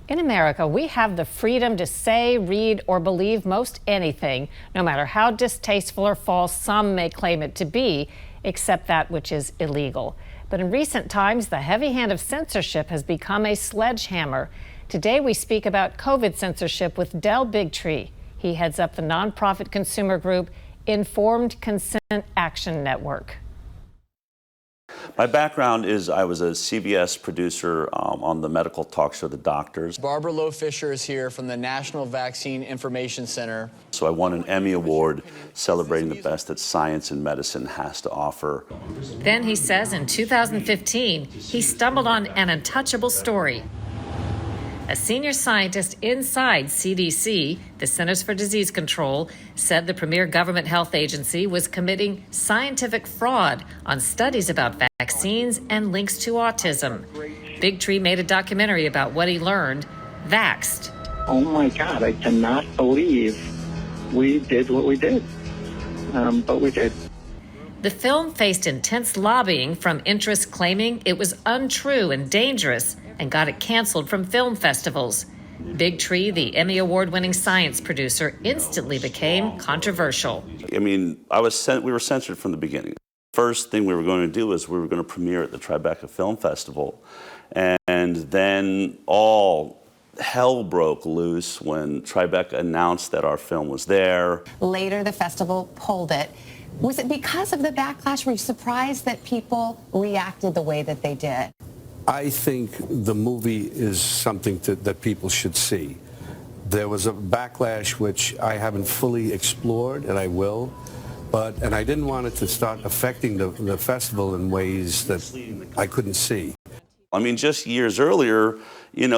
In America, we have the freedom to say, read, or believe most anything, no matter how distasteful or false some may claim it to be, except that which is illegal. But in recent times, the heavy hand of censorship has become a sledgehammer. Today, we speak about COVID censorship with Del Bigtree. He heads up the nonprofit consumer group Informed Consent Action Network. My background is I was a CBS producer on the medical talk show The Doctors. Barbara Lowe Fisher is here from the National Vaccine Information Center. So I won an Emmy Award celebrating the best that science and medicine has to offer. Then he says in 2015, he stumbled on an untouchable story. A senior scientist inside CDC, the Centers for Disease Control, said the premier government health agency was committing scientific fraud on studies about vaccines and links to autism. Bigtree made a documentary about what he learned, Vaxxed. Oh my God, I cannot believe we did what we did, but we did. The film faced intense lobbying from interests claiming it was untrue and dangerous, and got it canceled from film festivals. Bigtree, the Emmy Award-winning science producer, instantly became controversial. I mean, we were censored from the beginning. First thing we were going to do is we were going to premiere at the Tribeca Film Festival, and then all hell broke loose when Tribeca announced that our film was there. Later, the festival pulled it. Was it because of the backlash? Were you surprised that people reacted the way that they did? I think the movie is something that people should see. There was a backlash which I haven't fully explored, and I will, and I didn't want it to start affecting the festival in ways that I couldn't see. I mean, just years earlier,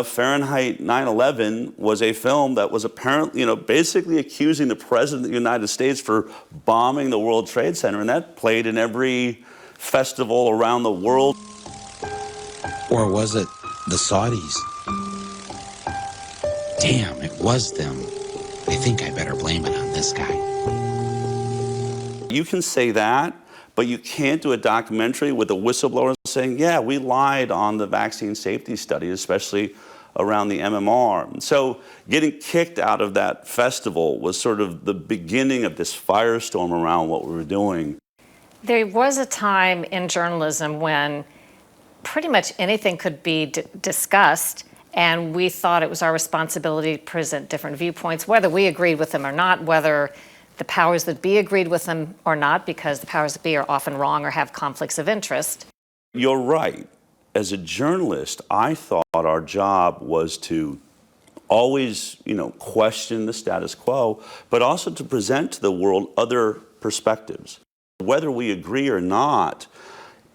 Fahrenheit 9/11 was a film that was apparently, basically accusing the President of the United States for bombing the World Trade Center, and that played in every festival around the world. Or was it the Saudis? Damn, it was them. I think I better blame it on this guy. You can say that, but you can't do a documentary with a whistleblower saying, yeah, we lied on the vaccine safety study, especially around the MMR. So getting kicked out of that festival was sort of the beginning of this firestorm around what we were doing. There was a time in journalism when pretty much anything could be discussed, and we thought it was our responsibility to present different viewpoints, whether we agreed with them or not, whether the powers that be agreed with them or not, because the powers that be are often wrong or have conflicts of interest. You're right. As a journalist, I thought our job was to always, question the status quo, but also to present to the world other perspectives. Whether we agree or not,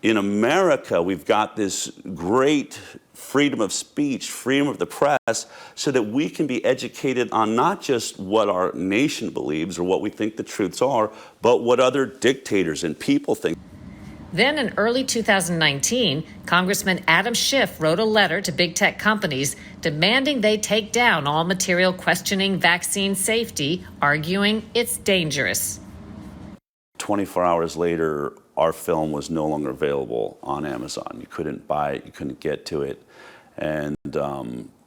in America, we've got this great freedom of speech, freedom of the press, so that we can be educated on not just what our nation believes or what we think the truths are, but what other dictators and people think. Then in early 2019, Congressman Adam Schiff wrote a letter to big tech companies demanding they take down all material questioning vaccine safety, arguing it's dangerous. 24 hours later, our film was no longer available on Amazon. You couldn't buy it, you couldn't get to it. And,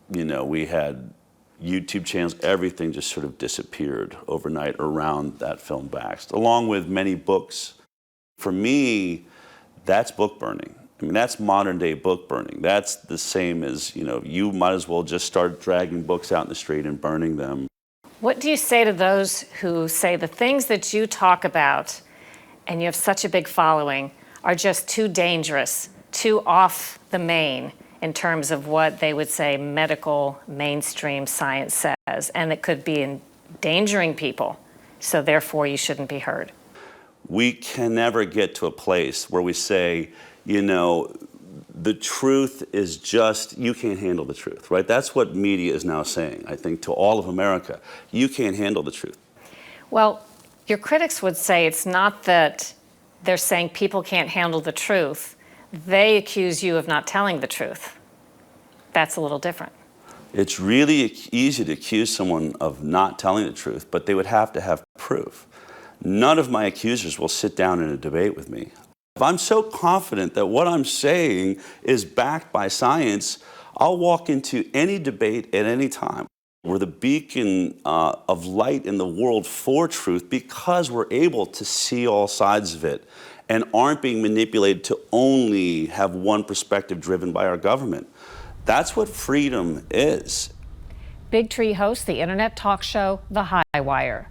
we had YouTube channels, everything just sort of disappeared overnight around that film Vaxxed, along with many books. For me, that's book burning. I mean, that's modern day book burning. That's the same as, you might as well just start dragging books out in the street and burning them. What do you say to those who say the things that you talk about, and you have such a big following, are just too dangerous, too off the main in terms of what they would say medical mainstream science says, and it could be endangering people, so therefore you shouldn't be heard? We can never get to a place where we say, the truth is just, you can't handle the truth, right? That's what media is now saying, I think, to all of America. You can't handle the truth. Well, your critics would say it's not that they're saying people can't handle the truth. They accuse you of not telling the truth. That's a little different. It's really easy to accuse someone of not telling the truth, but they would have to have proof. None of my accusers will sit down in a debate with me. If I'm so confident that what I'm saying is backed by science, I'll walk into any debate at any time. We're the beacon of light in the world for truth because we're able to see all sides of it and aren't being manipulated to only have one perspective driven by our government. That's what freedom is. Bigtree hosts the internet talk show, The HighWire.